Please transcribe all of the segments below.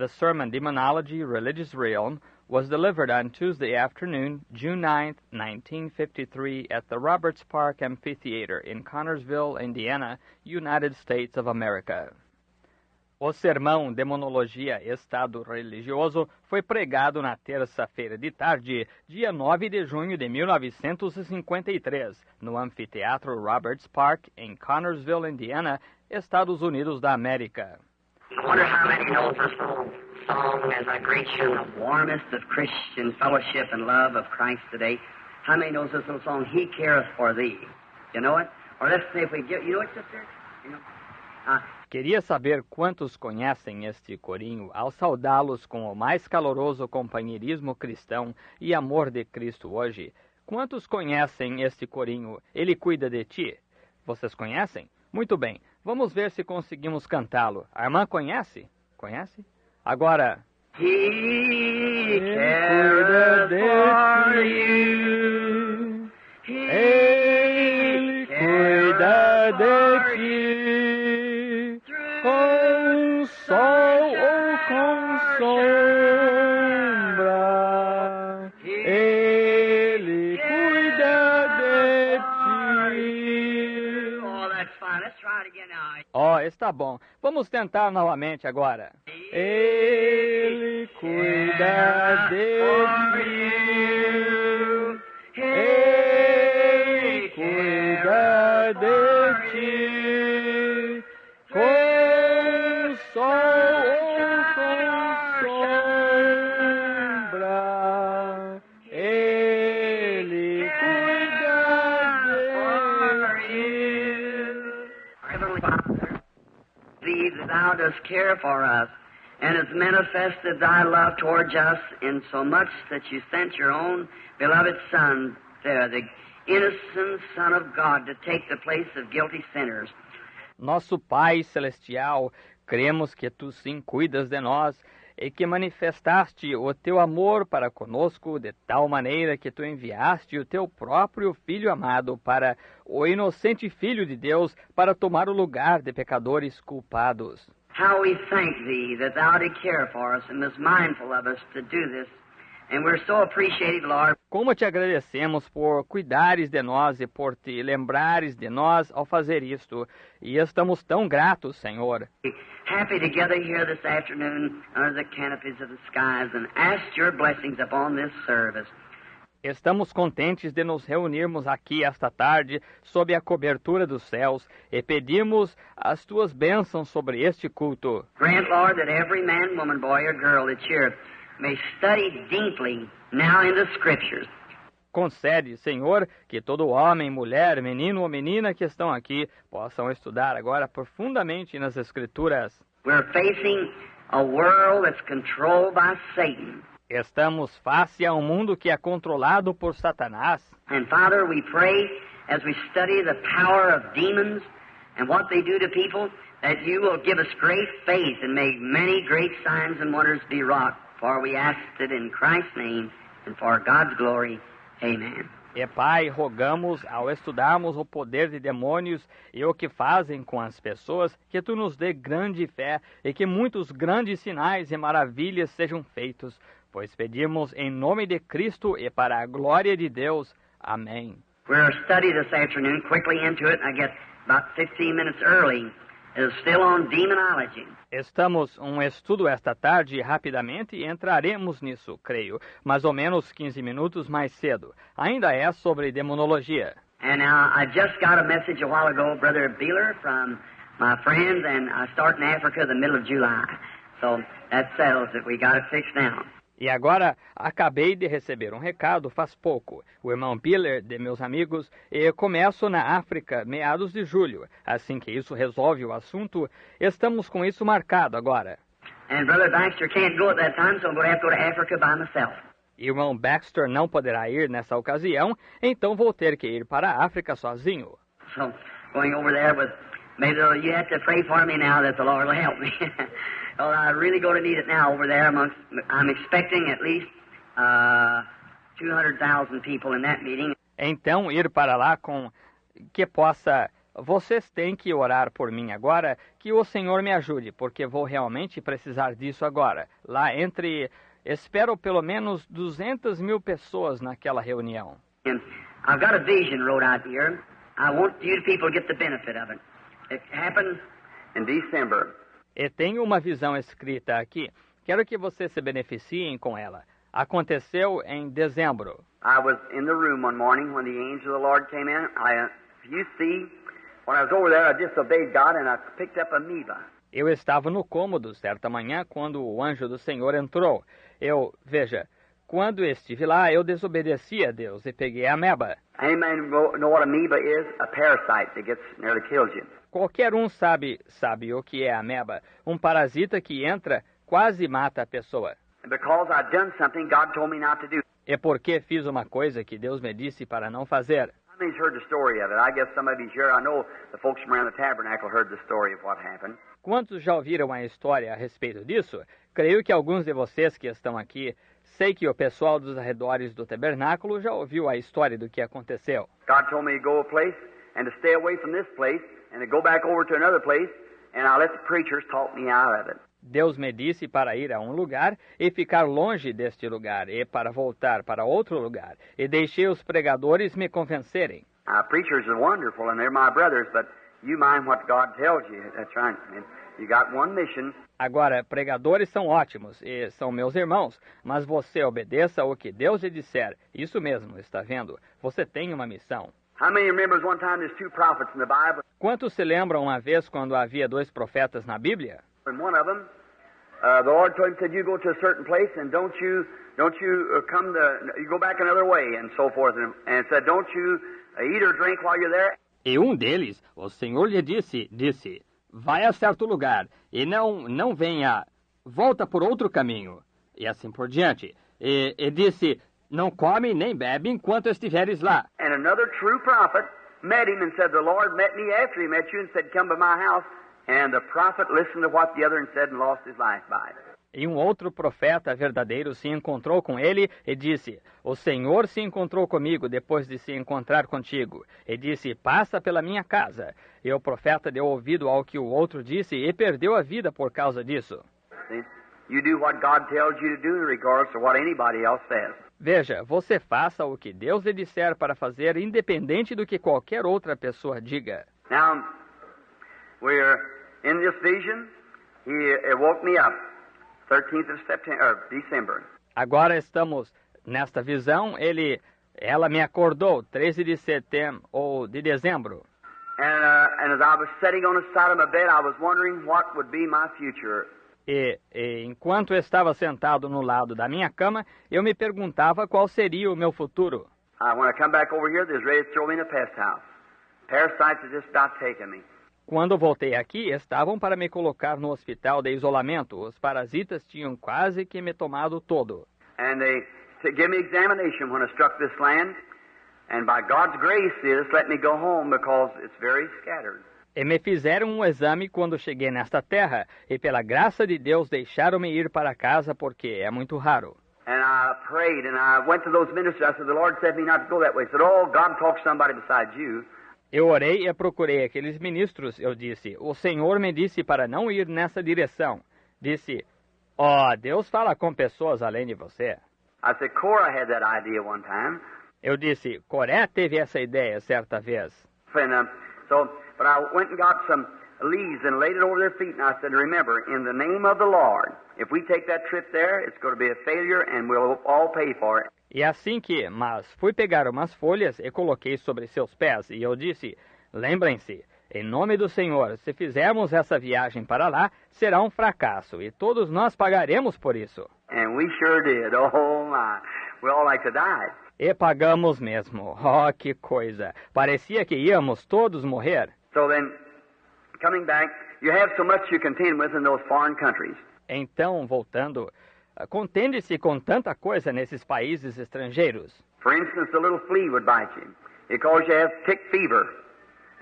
The sermon Demonology, Religious Realm was delivered on Tuesday afternoon, June 9, 1953, at the Roberts Park Amphitheater in Connersville, Indiana, United States of America. O sermão Demonologia, Estado Religioso foi pregado na terça-feira de tarde, dia 9 de junho de 1953, no Anfiteatro Roberts Park, em Connersville, Indiana, Estados Unidos da América. I wonder how many knows this little song as I greet you in the warmest of Christian fellowship and love of Christ today. How many knows this little song, He Careth for Thee? You know it? Or let's see if we get, you know it, sister? You know? Queria saber quantos conhecem este corinho ao saudá-los com o mais caloroso companheirismo cristão e amor de Cristo hoje. Quantos conhecem este corinho? Ele cuida de ti. Vocês conhecem? Muito bem. Vamos ver se conseguimos cantá-lo. A irmã conhece? Conhece? Agora... He careth for you. Ele cuida de ti. Com sol ou com sombra, Ele cuida de ti. Oh, that's fine. Let's try it again now. Oh, está bom. Vamos tentar novamente agora. Ele cuida de ti. Ele cuida de ti. Com sol ou com sombra, Ele cuida de ti. Heavenly Father, believe that Thou dost care for us, and hast manifested Thy love towards us in so much that You sent Your own beloved Son there, the innocent Son of God, to take the place of guilty sinners. Nosso Pai Celestial, cremos que Tu sim cuidas de nós e que manifestaste o Teu amor para conosco de tal maneira que Tu enviaste o Teu próprio Filho amado para o inocente Filho de Deus para tomar o lugar de pecadores culpados. How we thank Thee that Thou did care for us and was mindful of us to do this. And we're so appreciated, Lord. Como Te agradecemos por cuidares de nós e por Te lembrares de nós ao fazer isto. E estamos tão gratos, Senhor. Happy to gather here this afternoon under the canopies of the skies and ask Your blessings upon this service. Estamos contentes de nos reunirmos aqui esta tarde sob a cobertura dos céus e pedimos as Tuas bênçãos sobre este culto. Grant, Lord, that every man, woman, boy, or girl that's here may study deeply now in the Scriptures. Concede, Senhor, que todo homem, mulher, menino ou menina que estão aqui possam estudar agora profundamente nas Escrituras. We're facing a world that's controlled by Satan. Estamos face a um mundo que é controlado por Satanás. And Father, we pray as we study the power of demons and what they do to people, that You will give us great faith and make many great signs and wonders be wrought. For we ask it in Christ's name and for God's glory. Amen. E Pai, rogamos, ao estudarmos o poder de demônios e o que fazem com as pessoas, que Tu nos dê grande fé e que muitos grandes sinais e maravilhas sejam feitos, pois pedimos em nome de Cristo e para a glória de Deus. Amém. We're study this afternoon, quickly into it, and I get about 15 minutes early. It's still on demonology. Estamos estudo esta tarde rapidamente e entraremos nisso, creio, mais ou menos 15 minutos mais cedo. Ainda é sobre demonologia. And now I just got a message a while ago, Brother Beeler, from my friends, and I start in Africa the middle of July. So that settles it. We got it fixed now. E agora acabei de receber um recado faz pouco. O irmão Biller, de meus amigos, e começo na África, meados de julho. Assim que isso resolve o assunto, estamos com isso marcado agora. And Brother Baxter can't go at that time, so I'm going to have to go to Africa by myself. Irmão Baxter não poderá ir nessa ocasião, então vou ter que ir para a África sozinho. So going over there with, maybe you have to pray for me now that the Lord will help me. Well, I really going to need it now over there. I'm expecting at least 200,000 people in that meeting. Então ir para lá com que possa vocês têm que orar por mim agora, que o Senhor me ajude, porque vou realmente precisar disso agora. Lá espero pelo menos 200.000 pessoas naquela reunião. And I've got a vision wrote out here. I want you people to get the benefit of it. It happened in December. E tenho uma visão escrita aqui. Quero que vocês se beneficiem com ela. Aconteceu em dezembro. I was in the room one morning when the angel of the Lord came in. You see, when I was over there, I disobeyed God and I picked up amoeba. Eu estava no cômodo certa manhã quando o anjo do Senhor entrou. Veja, quando estive lá, eu desobedeci a Deus e peguei a ameba. Any man know what amoeba is? A parasite that gets nearly kills you. Qualquer um sabe o que é a ameba. Um parasita que entra, quase mata a pessoa. And because I'd done something God told me not to do. É porque fiz uma coisa que Deus me disse para não fazer. How many's heard the story of it? I guess some of you's here. I know the folks from around the tabernacle heard the story of what happened. Quantos já ouviram a história a respeito disso? Creio que alguns de vocês que estão aqui, sei que o pessoal dos arredores do tabernáculo já ouviu a história do que aconteceu. God told me to go a place and to stay away from this place and to go back over to another place, and I let the preachers talk me out of it. Deus me disse para ir a um lugar e ficar longe deste lugar, e para voltar para outro lugar, e deixei os pregadores me convencerem. Preachers are wonderful and they're my brothers, but you mind what God tells you. That's right. And you got one mission. Agora, pregadores são ótimos e são meus irmãos, mas você obedeça o que Deus lhe disser. Isso mesmo, está vendo? Você tem uma missão. How many remembers one time there's two prophets in the Bible? Quantos se lembram uma vez quando havia 2 profetas na Bíblia? And one of them, the Lord told him, said, you go to a certain place and don't you you go back another way and so forth. And said, don't you eat or drink while you're there. E um deles, o Senhor lhe disse, vai a certo lugar e não venha, volta por outro caminho. E assim por diante. E disse, não come nem bebe enquanto estiveres lá. And another true prophet met him and said, the Lord met me after he met you and said, come to my house. And the prophet listened to what the other one said and lost his life by it. E um outro profeta verdadeiro se encontrou com ele e disse, o Senhor se encontrou comigo depois de se encontrar contigo. E disse, passa pela minha casa. E o profeta deu ouvido ao que o outro disse e perdeu a vida por causa disso. See? You do what God tells you to do regardless of what anybody else says. Veja, você faça o que Deus lhe disser para fazer, independente do que qualquer outra pessoa diga. Now, we're in this vision. It woke me up, 13th of December. Agora estamos nesta visão. Ela me acordou, 13 de setembro ou de dezembro. And as I was sitting on the side of my bed, I was wondering what would be my future. E enquanto estava sentado no lado da minha cama, eu me perguntava qual seria o meu futuro. When I come back over here, they're ready to throw me in a pest house. Parasites have just about taken me. Quando voltei aqui, estavam para me colocar no hospital de isolamento. Os parasitas tinham quase que me tomado todo. And they gave me examination when I struck this land. And by God's grace, they just let me go home because it's very scattered. E me fizeram um exame quando cheguei nesta terra, e pela graça de Deus deixaram-me ir para casa porque é muito raro. And I prayed, and I went to those ministers. I said, the Lord said me not to go that way. He said, oh, God talks to somebody besides you. Eu orei e procurei aqueles ministros. Eu disse, o Senhor me disse para não ir nessa direção. Disse, Deus fala com pessoas além de você. I said, Korah had that idea one time. Eu disse, Coré teve essa ideia certa vez. And, but I went and got some leaves and laid it over their feet, and I said, remember, in the name of the Lord, if we take that trip there, it's going to be a failure, and we'll all pay for it. E assim mas fui pegar umas folhas e coloquei sobre seus pés, e eu disse, lembrem-se, em nome do Senhor, se fizermos essa viagem para lá, será um fracasso, e todos nós pagaremos por isso. And we sure did. Oh, my. We all like to die. E pagamos mesmo. Oh, que coisa. Parecia que íamos todos morrer. So then, coming back, you have so much you contend with in those foreign countries. Então, voltando, contende-se com tanta coisa nesses países estrangeiros. For instance, a little flea would bite you. It causes you to have tick fever.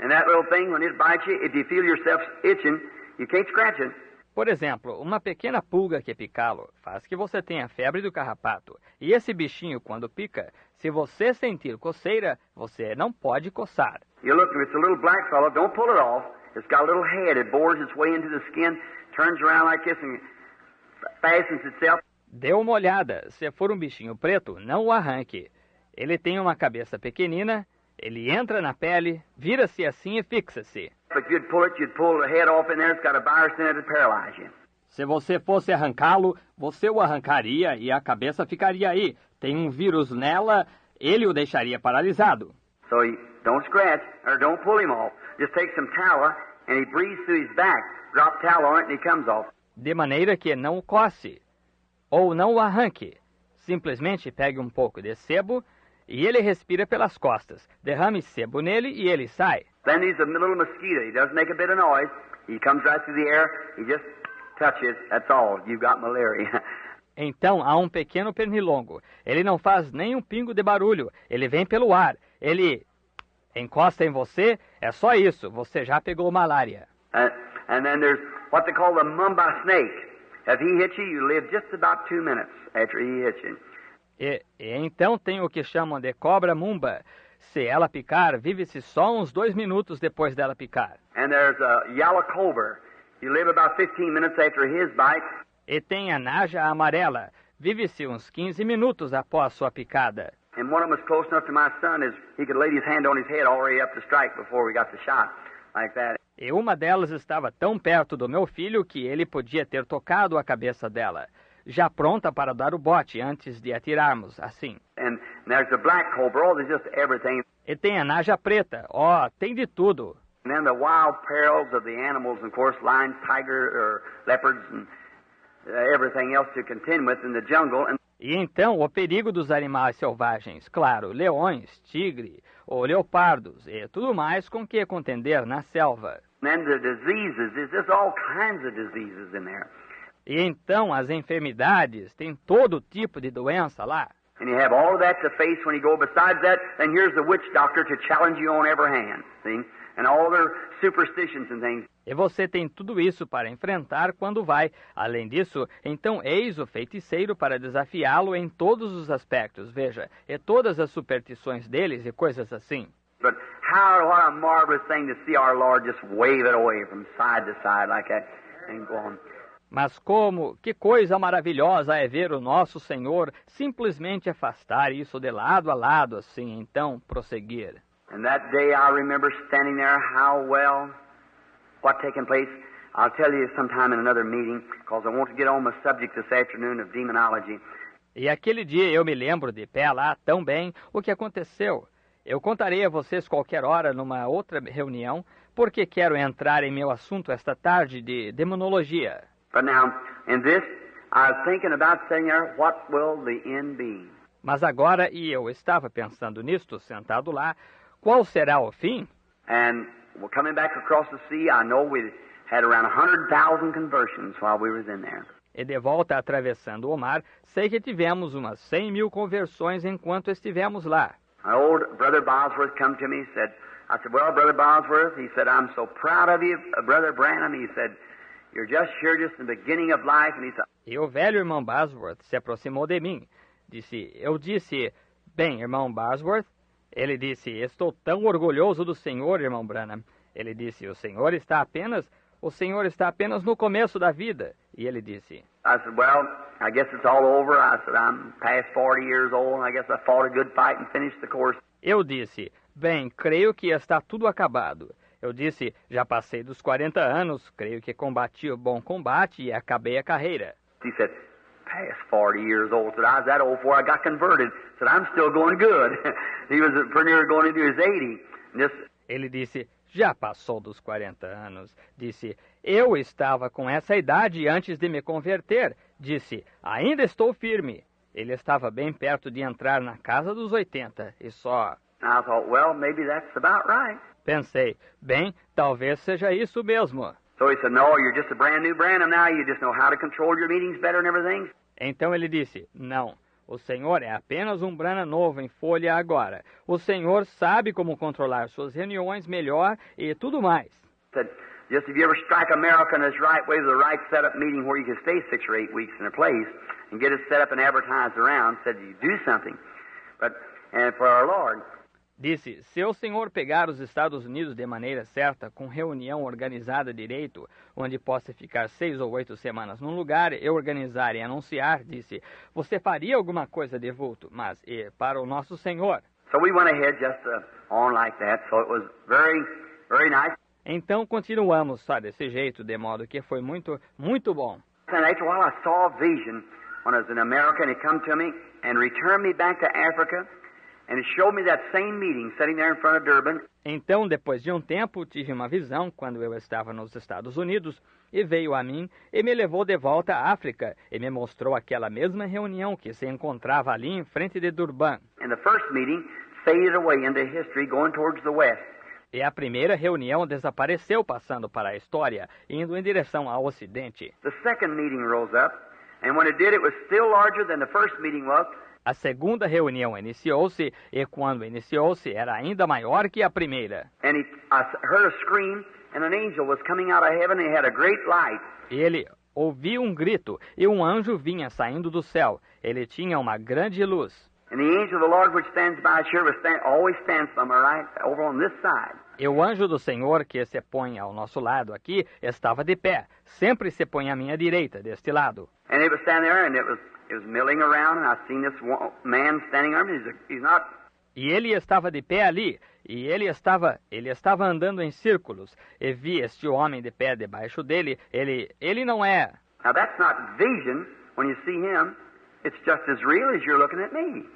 And that little thing, when it bites you, if you feel yourself itching, you can't scratch it. Por exemplo, uma pequena pulga que picá-lo faz que você tenha febre do carrapato. E esse bichinho, quando pica, se você sentir coceira, você não pode coçar. You look, it's a little black fellow. Don't pull it off. It's got a little head. It bores its way into the skin, turns around like this, and fastens itself. Dê uma olhada. Se for um bichinho preto, não o arranque. Ele tem uma cabeça pequenina, ele entra na pele, vira-se assim e fixa-se. If you'd pull the head off in there. It's got a virus in it to paralyze you. Se você fosse arrancá-lo, você o arrancaria e a cabeça ficaria aí. Tem um vírus nela, ele o deixaria paralisado. So you don't scratch or don't pull him off. Just take some tallow and he breathes through his back. Drop tallow on it and he comes off. De maneira que não o coce, ou não o arranque. Simplesmente pegue um pouco de sebo e ele respira pelas costas. Derrame sebo nele e ele sai. Then he's a little mosquito. He doesn't make a bit of noise. He comes right through the air. He just touches. That's all. You've got malaria. Então há um pequeno pernilongo. Ele não faz nem um pingo de barulho. Ele vem pelo ar. Ele encosta em você. É só isso. Você já pegou malária. And then there's what they call the mamba snake. If he hits you, you live just about 2 minutes after he hits you. E então tem o que chamam de cobra mumba. Se ela picar, vive-se só uns 2 minutos depois dela picar. And there's a yellow cobra. You live about 15 minutes after his bite. E tem a naja amarela. Vive-se uns 15 minutos após sua picada. And one of them was close enough to my son is he could lay his hand on his head all the way up to strike before we got the shot, like that. E uma delas estava tão perto do meu filho que ele podia ter tocado a cabeça dela, já pronta para dar o bote antes de atirarmos, assim. And there's the black cobra. Oh, there's just everything. E tem a naja preta. Tem de tudo. And then the wild perils of the animals, of course, lions, tiger, or leopards, and everything else to contend with in the jungle. And E então o perigo dos animais selvagens, claro, leões, tigre, ou leopardos, e tudo mais com que contender na selva. then the diseases, there's just all kinds of diseases in there. E então as enfermidades, tem todo tipo de doença lá. And you have all of that to face when you go. Besides that, then here's the witch doctor to challenge you on every hand, see? And all their superstitions and things. E você tem tudo isso para enfrentar quando vai. Além disso, então eis o feiticeiro para desafiá-lo em todos os aspectos, veja, e todas as superstições deles e coisas assim. But what a marvelous thing to see our Lord just wave it away from side to side like that and go on. Mas que coisa maravilhosa é ver o nosso Senhor simplesmente afastar isso de lado a lado, assim, então prosseguir. And that day I remember standing there, how well, what taking place. I'll tell you sometime in another meeting, because I want to get on the subject this afternoon of demonology. E aquele dia eu me lembro de pé lá tão bem o que aconteceu. Eu contarei a vocês qualquer hora numa outra reunião, porque quero entrar em meu assunto esta tarde de demonologia. But now, in this, I was thinking about saying there, what will the end be? Mas agora, e eu estava pensando nisto, sentado lá, qual será o fim? And we're coming back across the sea. I know we had around 100,000 conversions while we was in there. E de volta atravessando o mar, sei que tivemos umas 100.000 conversões enquanto estivemos lá. My old brother Bosworth come to me, said, I said, well, Brother Bosworth, he said, I'm so proud of you, Brother Branham. He said, you're just here just in the beginning of life. And he said, E o velho irmão Bosworth se aproximou de mim. Eu disse, bem, irmão Bosworth. Ele disse, estou tão orgulhoso do Senhor, irmão Branham. Ele disse, o Senhor está apenas no começo da vida. E ele disse, I said, well, I guess it's all over. I said, I'm past 40 years old, and I guess I fought a good fight and finished the course. eu disse, bem, creio que está tudo acabado. Eu disse, já passei dos 40 anos, creio que combati o bom combate e acabei a carreira. He said, past 40 years old. I said, I was that old before I got converted. I said, I'm still going good. He was pretty near going into his 80. And just, Ele disse, já passou dos 40 anos. Disse, eu estava com essa idade antes de me converter. Disse, ainda estou firme. Ele estava bem perto de entrar na casa dos 80 e só... I thought, well, maybe that's about right. Pensei, bem, talvez seja isso mesmo. So he said, no, you're just a brand new Branham now. You just know how to control your meetings better and everything. Então ele disse, não, o Senhor é apenas um Branham novo em folha agora. O Senhor sabe como controlar suas reuniões melhor e tudo mais. Said, Just if you ever strike America in its right way with the right setup meeting where you can stay 6 or 8 weeks in a place and get it set up and advertised around, said you do something. And for our Lord. Disse, se o senhor pegar os Estados Unidos de maneira certa, com reunião organizada direito, onde possa ficar 6 ou 8 semanas num lugar, e organizar e anunciar, disse, você faria alguma coisa de vulto, mas para o nosso Senhor. So we went ahead just on like that, so it was very, very nice. Então continuamos só desse jeito, de modo que foi muito, muito bom. And after a while I saw a vision when I was in America, and it come to me and returned me back to Africa. And it showed me that same meeting sitting there in front of Durban. Então, depois de um tempo, tive uma visão quando eu estava nos Estados Unidos e veio a mim e me levou de volta à África e me mostrou aquela mesma reunião que se encontrava ali em frente de Durban. And the first meeting faded away into history going towards the west. E a primeira reunião desapareceu passando para a história, indo em direção ao ocidente. The second meeting rose up, and when it did, it was still larger than the first meeting was. A segunda reunião iniciou-se, e quando iniciou-se, era ainda maior que a primeira. And I heard a scream, and an angel was coming out of heaven, and he had a great light. Ele ouviu um grito, e um anjo vinha saindo do céu. Ele tinha uma grande luz. And the angel of the Lord which stands by sure always stands by my right, over on this side. E o anjo do Senhor, que se põe ao nosso lado aqui, estava de pé. Sempre se põe à minha direita, deste lado. And it was standing there, and it was milling around, and I seen this man standing there. He's not. E ele estava de pé ali, e ele estava andando em círculos. E vi este homem de pé debaixo dele. Ele não é. Now that's not vision. When you see him, it's just as real as you're looking at me.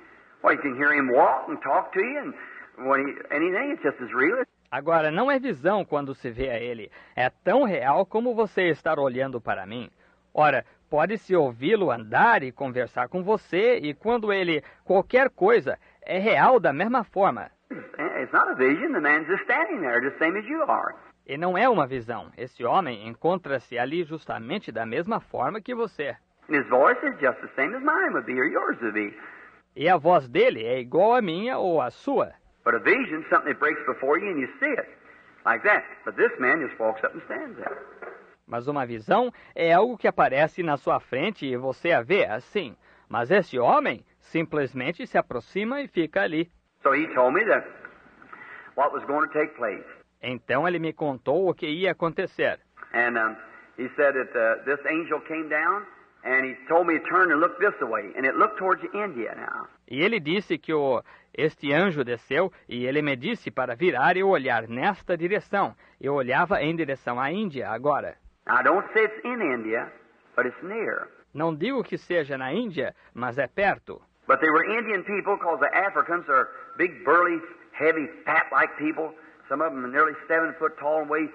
Well, you can hear him walk and talk to you, and anything, it's just as real. Agora, não é visão quando se vê a ele. É tão real como você estar olhando para mim. Ora, pode-se ouvi-lo andar e conversar com você, e quando ele, qualquer coisa, é real da mesma forma. It's not a vision. The man's just standing there, just same as you are. E não é uma visão. Esse homem encontra-se ali justamente da mesma forma que você. And his voice is just the same as mine would be, or yours would be. E a voz dele é igual à minha ou à sua. But a vision is something that breaks before you and you see it, like that. But this man just walks up and stands there. Mas uma visão é algo que aparece na sua frente e você a vê assim. Mas esse homem simplesmente se aproxima e fica ali. So he told me that what was going to take place. Então ele me contou o que ia acontecer. And he said that this angel came down and he told me to turn and look this way. And it looked towards India now. E ele disse que este anjo desceu e ele me disse para virar e olhar nesta direção. Eu olhava em direção à Índia agora. Now, I don't say it's in India, but it's near. Não digo que seja na Índia, mas é perto. But they were Indian people because the Africans are big, burly, heavy, fat-like people. Some of them are nearly 7 foot tall and weigh,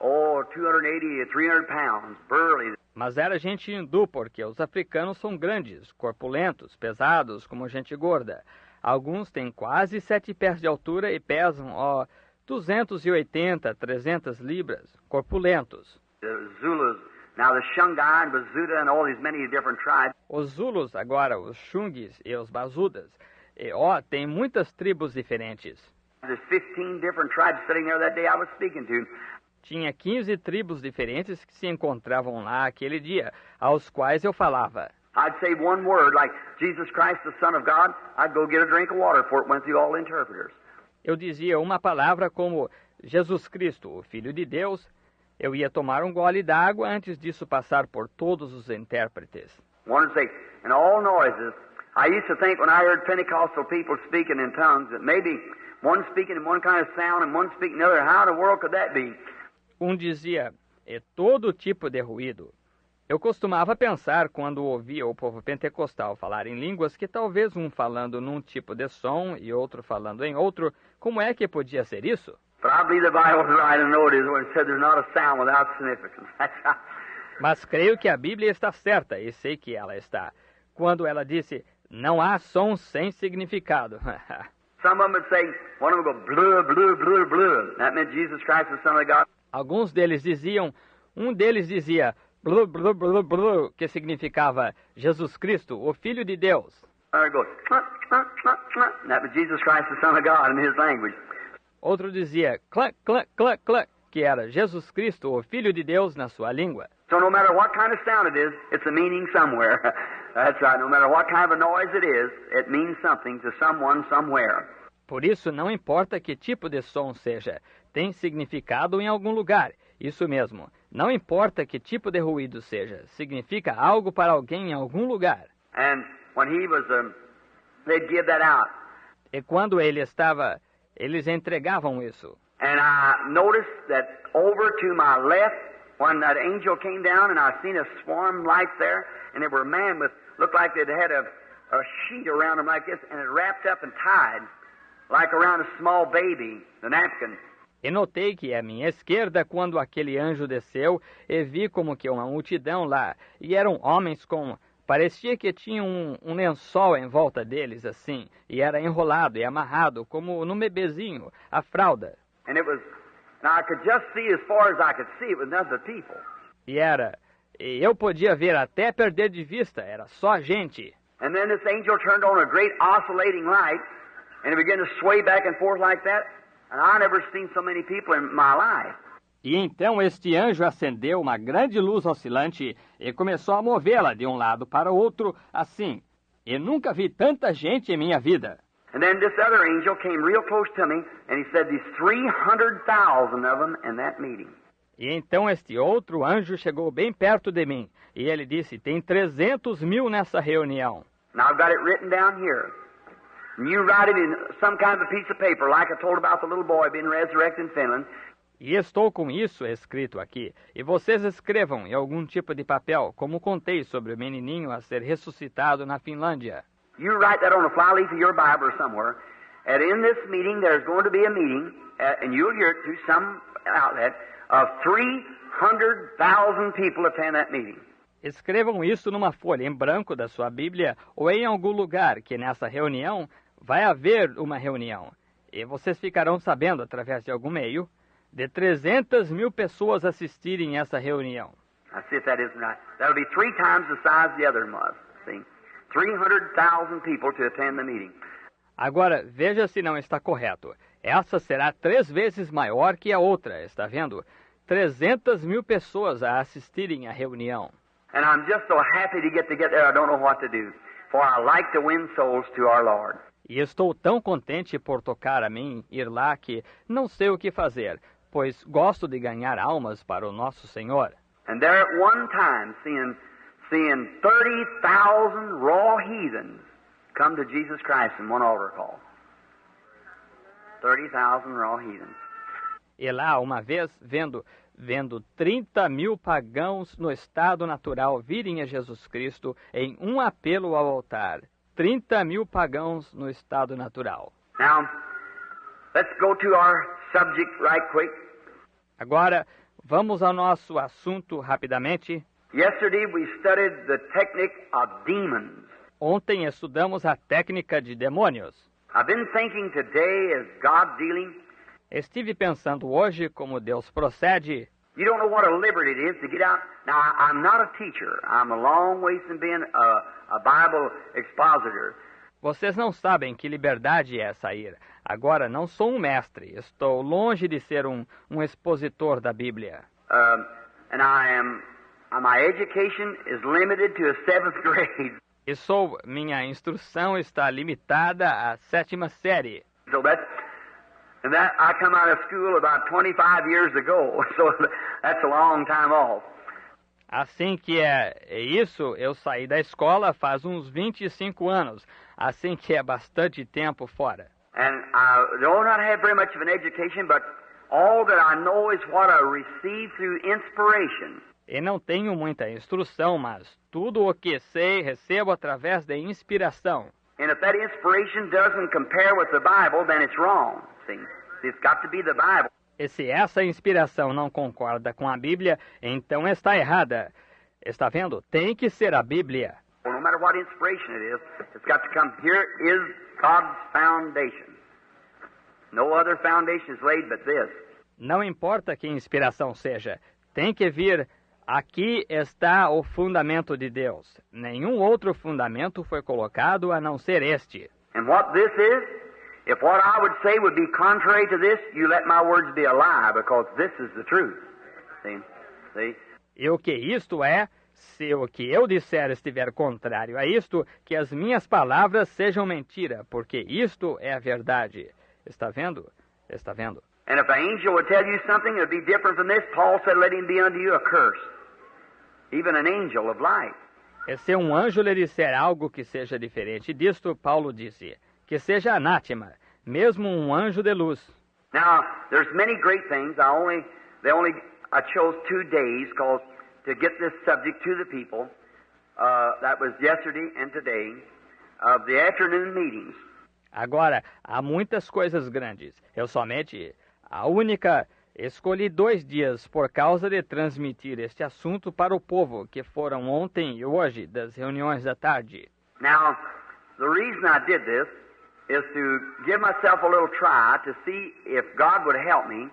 280 to 300 pounds, burly. Mas era gente hindu, porque os africanos são grandes, corpulentos, pesados, como gente gorda. Alguns têm quase 7 pés de altura e pesam, 280, 300 libras, corpulentos. The Zulus, now the Shungai and Bazuda and all these many different tribes. Os Zulus, agora os Xungues e os Bazudas. E, tem muitas tribos diferentes. There's 15 different tribes sitting there that day I was speaking to. Tinha 15 tribos diferentes que se encontravam lá aquele dia, aos quais eu falava. I'd say one word, like Jesus Christ, the Son of God. I'd go get a drink of water before it went through all the interpreters. Eu dizia uma palavra como Jesus Cristo, o Filho de Deus. Eu ia tomar um gole d'água antes disso passar por todos os intérpretes. One would say, in all noises, I used to think when I heard Pentecostal people speaking in tongues that maybe one speaking in one kind of sound and one speaking another. How in the world could that be? Dizia, todo tipo de ruído. Eu costumava pensar, quando ouvia o povo pentecostal falar em línguas, que talvez um falando num tipo de som e outro falando em outro, como é que podia ser isso? But I believe the Bible is right and know it is when it said there's not a sound without significance. Mas creio que a Bíblia está certa, e sei que ela está, quando ela disse, não há som sem significado. Some of them would say, one of them would go, blue, blue, blue, blue. That meant Jesus Christ, the Son of God. Alguns deles diziam, um deles dizia, blu, blu, blu, blu, que significava Jesus Cristo, o Filho de Deus. Or it goes, that was Jesus Christ, the Son of God, in his language. Outro dizia, cluck, cluck, cluck, cluck, que era Jesus Cristo, o Filho de Deus, na sua língua. So no matter what kind of sound it is, it's a meaning somewhere. That's right. No matter what kind of a noise it is, it means something to someone somewhere. Por isso, não importa que tipo de som seja, tem significado em algum lugar. Isso mesmo. Não importa que tipo de ruído seja, significa algo para alguém em algum lugar. And when he was, they'd give that out. E quando eles entregavam isso. And I noticed that over to my left, when that angel came down, and I seen a swarm of lights there, and they were men with, looked like they'd had a sheet around them like this, and it wrapped up and tied, like around a small baby, the napkin. E notei que à minha esquerda, quando aquele anjo desceu, e vi como que uma multidão lá, e eram homens com... Parecia que tinham um lençol em volta deles, assim, e era enrolado e amarrado, como num bebezinho, a fralda. And it was, now I could just see as far as I could see, it was none but people. E eu podia ver até perder de vista, era só gente. And then this angel turned on a great oscillating light, and it began to sway back and forth like that, and I never seen so many people in my life. E então este anjo acendeu uma grande luz oscilante e começou a movê-la de um lado para o outro, assim. E nunca vi tanta gente em minha vida. And then this other angel came real close to me, and he said there's 300,000 of them in that meeting. E então este outro anjo chegou bem perto de mim, e ele disse, tem 300 mil nessa reunião. Now I've got it written down here. And you write it in some kind of a piece of paper, like I told about the little boy being resurrected in Finland. E estou com isso escrito aqui. E vocês escrevam em algum tipo de papel, como contei sobre o menininho a ser ressuscitado na Finlândia. You write that on a flyleaf of your Bible or somewhere. And in this meeting, there's going to be a meeting, and you'll hear it through some outlet, of 300,000 people attend that meeting. Escrevam isso numa folha em branco da sua Bíblia ou em algum lugar que nessa reunião vai haver uma reunião. E vocês ficarão sabendo, através de algum meio, de 300 mil pessoas assistirem essa reunião. I see if that isn't right. That'll be 3 times the size the other one was. See? 300,000 people to attend the meeting. Agora, veja se não está correto. Essa será 3 vezes maior que a outra, está vendo? 300 mil pessoas a assistirem à reunião. And I'm just so happy to get there, I don't know what to do. For I like to win souls to our Lord. E estou tão contente por tocar a mim ir lá que não sei o que fazer, pois gosto de ganhar almas para o nosso Senhor. And there at one time, seeing 30,000 raw heathens come to Jesus Christ in one altar call. 30,000 raw heathens. E lá, uma vez, vendo 30 mil pagãos no estado natural virem a Jesus Cristo em um apelo ao altar. 30 mil pagãos no estado natural. Now, let's go to our subject right quick. Agora, vamos ao nosso assunto rapidamente. Yesterday we studied the technique of demons. Ontem estudamos a técnica de demônios. I've been thinking today as God dealing. Estive pensando hoje como Deus procede. You don't know what a liberty it is to get out. Now, I'm not a teacher. I'm a long ways from being a Bible expositor. Vocês não sabem que liberdade é sair. Agora, não sou um mestre. Estou longe de ser um expositor da Bíblia. And my education is limited to a 7th grade. Minha instrução está limitada à 7ª série. So I come out of school about 25 years ago, so that's a long time off. Assim que é isso, eu saí da escola faz uns 25 anos, assim que é bastante tempo fora. And I do not have very much of an education, but all that I know is what I received through inspiration. E não tenho muita instrução, mas tudo o que sei recebo através da inspiração. And if that inspiration doesn't compare with the Bible, then it's wrong. See? It's got to be the Bible. E se essa inspiração não concorda com a Bíblia, então está errada. Está vendo? Tem que ser a Bíblia. Well, no matter what inspiration it is, it's got to come. Here is God's foundation. No other foundation is laid but this. Não importa que inspiração seja, tem que vir. Aqui está o fundamento de Deus. Nenhum outro fundamento foi colocado a não ser este. And what this is, If what I would say would be contrary to this, you let my words be a lie, because this is the truth. See? E o que isto é, se o que eu disser estiver contrário a isto, que as minhas palavras sejam mentira, porque isto é a verdade. Está vendo? Está vendo? And if an angel would tell you something that would be different from this, Paul said, let him be unto you a curse. Even an angel of light. E se um anjo lhe disser algo que seja diferente disto, Paulo disse, que seja anátema, mesmo um anjo de luz. Now, there's many great things. I chose 2 days to get this subject to the people. That was yesterday and today, of the afternoon meetings. Agora, há muitas coisas grandes. Escolhi 2 dias por causa de transmitir este assunto para o povo, que foram ontem e hoje, das reuniões da tarde. Now, the reason I did this is to give myself a little try to see if God would help me.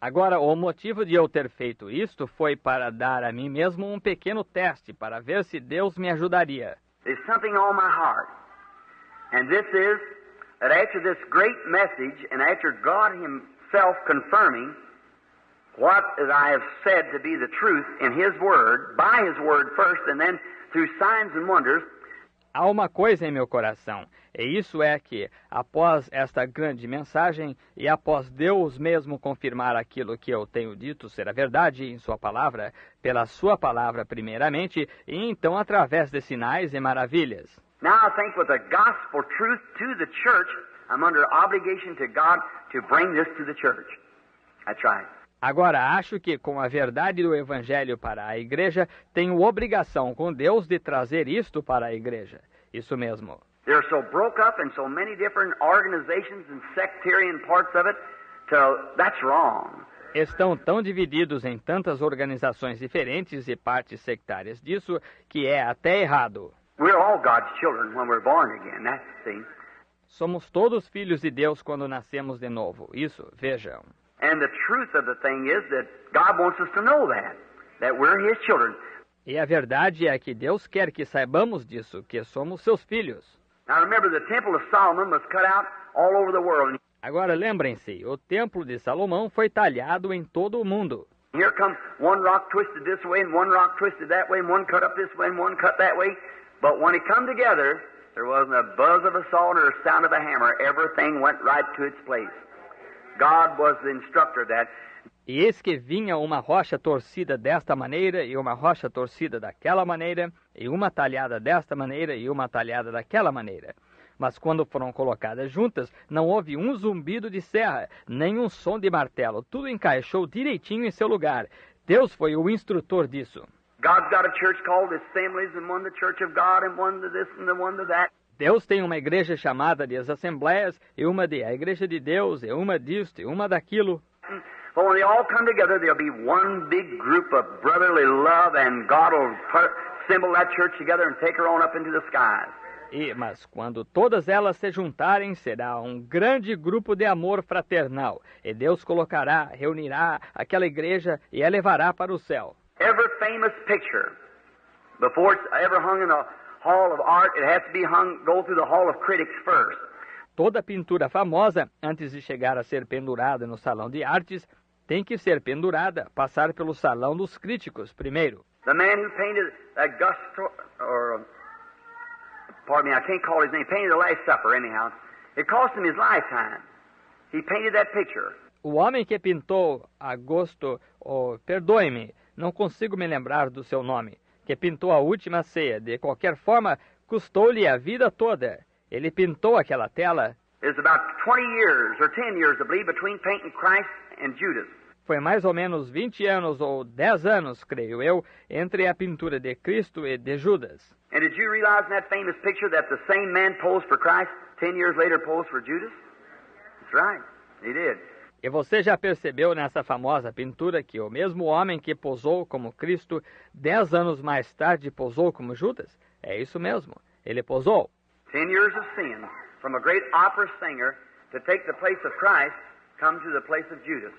Agora, o motivo de eu ter feito isto foi para dar a mim mesmo um pequeno teste, para ver se Deus me ajudaria. There's something on my heart. And this is that after this great message, and after God Himself confirming what I have said to be the truth in His Word, by His Word first, and then through signs and wonders. Há uma coisa em meu coração, e isso é que, após esta grande mensagem, e após Deus mesmo confirmar aquilo que eu tenho dito ser a verdade em Sua palavra, pela Sua palavra primeiramente, e então através de sinais e maravilhas. Now I think with the gospel truth to the church, I'm under obligation to God to bring this to the church. That's right. Agora, acho que com a verdade do Evangelho para a igreja, tenho obrigação com Deus de trazer isto para a igreja. Isso mesmo. They're so broke up in so many different organizations and sectarian parts of it, that's wrong. Estão tão divididos em tantas organizações diferentes e partes sectárias disso, que é até errado. We're all God's children when we're born again, that's the thing. Somos todos filhos de Deus quando nascemos de novo. Isso, vejam. And the truth of the thing is that God wants us to know that we're His children. E a verdade é que Deus quer que saibamos disso, que somos seus filhos. Now remember, the Temple of Solomon was cut out all over the world. Agora lembrem-se, o Templo de Salomão foi talhado em todo o mundo. Here comes one rock twisted this way and one rock twisted that way and one cut up this way and one cut that way. But when it come together, there wasn't a buzz of a saw or a sound of a hammer. Everything went right to its place. God was the instructor that. E eis que vinha uma rocha torcida desta maneira, e uma rocha torcida daquela maneira, e uma talhada desta maneira, e uma talhada daquela maneira. Mas quando foram colocadas juntas, não houve um zumbido de serra, nem um som de martelo. Tudo encaixou direitinho em seu lugar. Deus foi o instrutor disso. God's got a church called Assemblies, and one the Church of God, and one to this and the one to that. Deus tem uma igreja chamada de as Assembleias, e uma de a Igreja de Deus, e uma disto, e uma daquilo. But when they all come together, there'll be one big group of brotherly love, and God will assemble that church together and take her on up into the skies. Mas quando todas elas se juntarem, será um grande grupo de amor fraternal, e Deus reunirá aquela igreja e a levará para o céu. Every famous picture, before it's ever hung in a Hall of Art, it has to go through the Hall of Critics first. Toda pintura famosa, antes de chegar a ser pendurada no Salão de Artes, tem que ser pendurada, passar pelo Salão dos Críticos primeiro. The man who painted pardon me, I can't call his name, painted the Last Supper anyhow. It cost him his lifetime. He painted that picture. O homem que pintou perdoe-me, não consigo me lembrar do seu nome, que pintou a Última Ceia, de qualquer forma, custou-lhe a vida toda. Ele pintou aquela tela. It's about 20 years or 10 years, I believe, between painting Christ and Judas. Foi mais ou menos 20 anos ou 10 anos, creio eu, entre a pintura de Cristo e de Judas. And did you realize in that famous picture that the same man posed for Christ 10 years later posed for Judas? That's right, he did. E você já percebeu nessa famosa pintura que o mesmo homem que posou como Cristo, 10 anos mais tarde posou como Judas? É isso mesmo, ele posou. 10 years of sin, from a great opera singer to take the place of Christ, come to the place of Judas.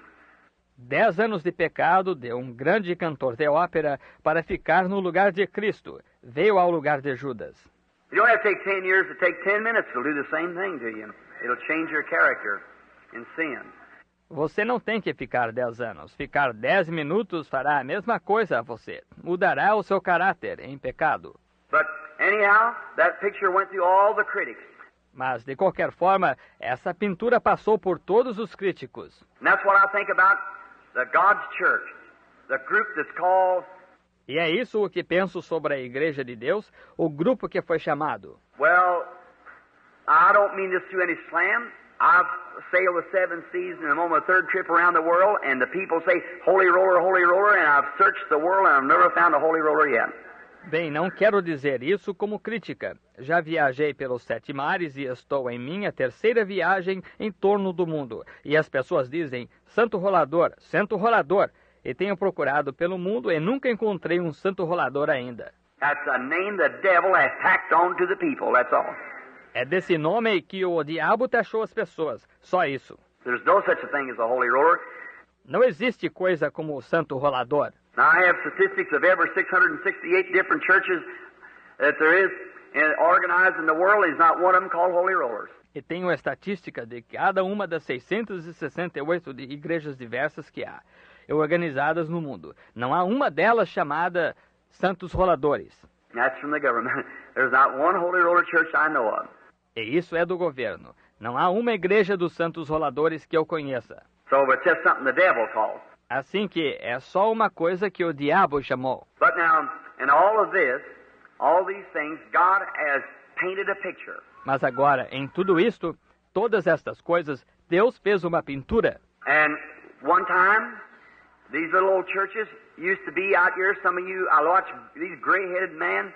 10 anos de pecado de um grande cantor de ópera para ficar no lugar de Cristo. Veio ao lugar de Judas. You don't have to take 10 years to take 10 minutes. It'll do the same thing to you. It'll change your character in sin. Você não tem que ficar 10 anos. Ficar 10 minutos fará a mesma coisa a você. Mudará o seu caráter em pecado. But anyhow, that picture went through all the critics. Mas, de qualquer forma, essa pintura passou por todos os críticos. And that's what I think about the God's church, the group that's called... E é isso o que penso sobre a Igreja de Deus, o grupo que foi chamado. Well, I don't mean this to any slam. I've sailed the 7 seas and I'm on my 3rd trip around the world, and the people say, holy roller, and I've searched the world and I've never found a holy roller yet. Bem, não quero dizer isso como crítica. Já viajei pelos 7 mares e estou em minha 3ª viagem em torno do mundo. E as pessoas dizem, santo rolador, e tenho procurado pelo mundo e nunca encontrei um santo rolador ainda. That's a name the devil has tacked on to the people, that's all. É desse nome que o diabo taxou as pessoas, só isso. There's no such a thing as a holy roller. Não existe coisa como o santo rolador. Now, I have statistics of every 668 different churches that there is organized in the world. There's not one of them called holy rollers. E tenho estatística de cada uma das 668 igrejas diversas que há, organizadas no mundo. Não há uma delas chamada santos roladores. That's from the government. There's not one holy roller church I know of. E isso é do governo. Não há uma igreja dos santos roladores que eu conheça. So it's just something the devil called. Assim que é só uma coisa que o diabo chamou. But now, in all of this, all these things, God has painted a picture. Mas agora, em tudo isto, todas estas coisas, Deus fez uma pintura. And one time, these little old churches used to be out here. Some of you, I watch these gray-headed men.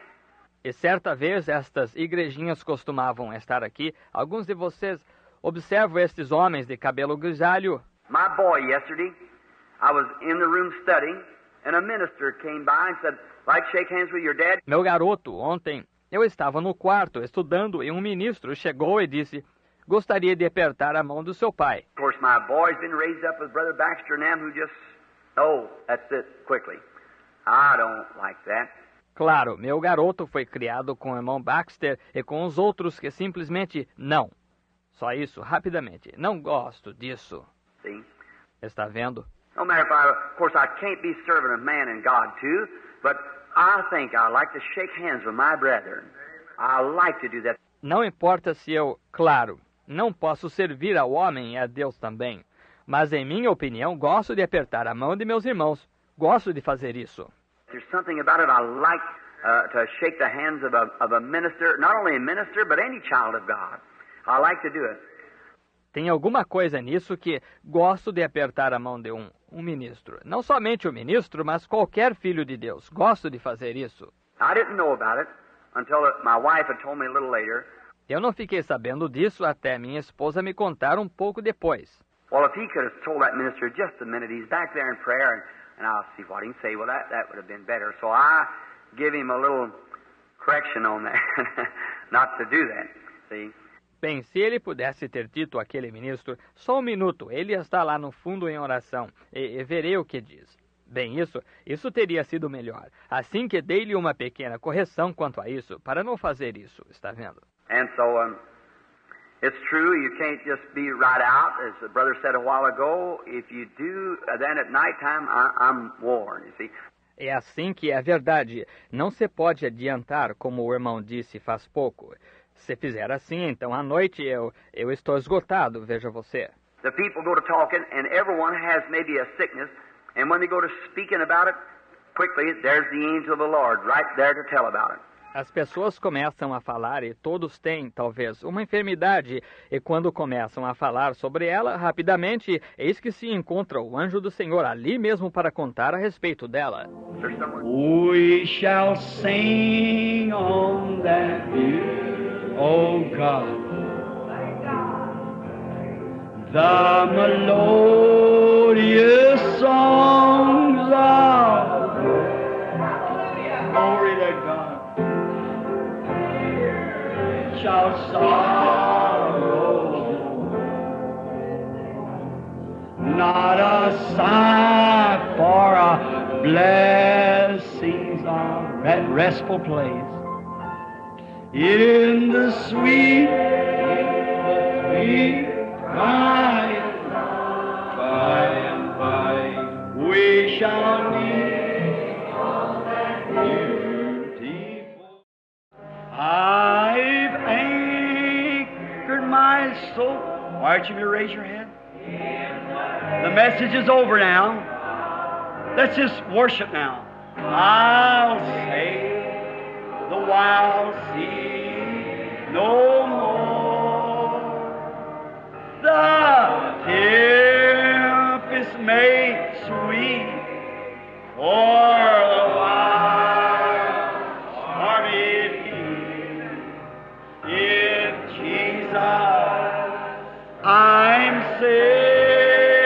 E certa vez estas igrejinhas costumavam estar aqui. Alguns de vocês observam estes homens de cabelo grisalho. My boy, yesterday, I was in the room studying, and a minister came by and said, "Like shake hands with your dad?" Meu garoto, ontem eu estava no quarto estudando e um ministro chegou e disse, gostaria de apertar a mão do seu pai. Of course, my boy's been raised up with Brother Baxter and them who just, oh, that's it, quickly. I don't like that. Claro, meu garoto foi criado com o irmão Baxter e com os outros que simplesmente não. Só isso, rapidamente. Não gosto disso. See? Está vendo? No matter if of course, I can't be serving a man and God too, but I think I like to shake hands with my brethren. I like to do that. Não importa se eu, claro, não posso servir ao homem e a Deus também, mas em minha opinião, gosto de apertar a mão de meus irmãos. Gosto de fazer isso. There's something about it I like to shake the hands of a minister, not only a minister, but any child of God. I like to do it. Tem alguma coisa nisso que gosto de apertar a mão de um ministro. Não somente o ministro, mas qualquer filho de Deus. Gosto de fazer isso. I didn't know about it until my wife had told me a little later. Eu não fiquei sabendo disso até minha esposa me contar um pouco depois. Well, if he could have told that minister just a minute, he's back there in prayer, and I'll see what he can say. Well, that would have been better. So I give him a little correction on that, not to do that. See? Bem, se ele pudesse ter dito àquele ministro, só um minuto, ele está lá no fundo em oração, e verei o que diz. Bem, isso teria sido melhor. Assim que dei-lhe uma pequena correção quanto a isso, para não fazer isso, está vendo? And so, it's true, you can't just be right out. As the brother said a while ago, if you do, then at nighttime, I'm warned, you see. É assim que é verdade. Não se pode adiantar, como o irmão disse faz pouco. Se fizer assim, então à noite eu estou esgotado, veja você. The people go to talking, and everyone has maybe a sickness, and when they go to speaking about it, quickly, there's the angel of the Lord right there to tell about it. As pessoas começam a falar e todos têm, talvez, uma enfermidade, e quando começam a falar sobre ela, rapidamente, eis que se encontra o anjo do Senhor ali mesmo para contar a respeito dela. We shall sing on that hill, oh God, the melodious songs of glory to God. Shall sorrow not a sigh for a blessings of restful place. in the sweet by and by, we shall meet beautiful. I've anchored my soul. Why don't you raise your hand? The message is over now. Let's just worship now. I'll say the wild sea no more. The tempest may sweep for the wild stormy in Jesus I'm saved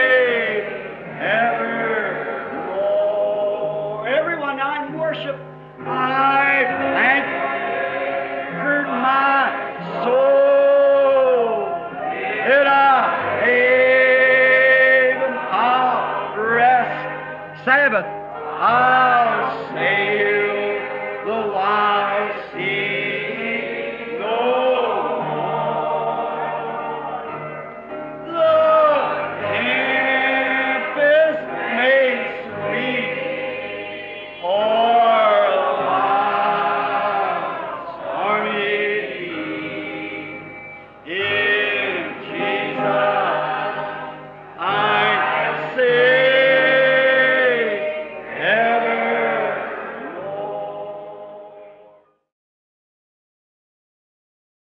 evermore. Everyone now in worship, I've anchored my soul in a haven of rest. Sabbath, I'll sail the wild sea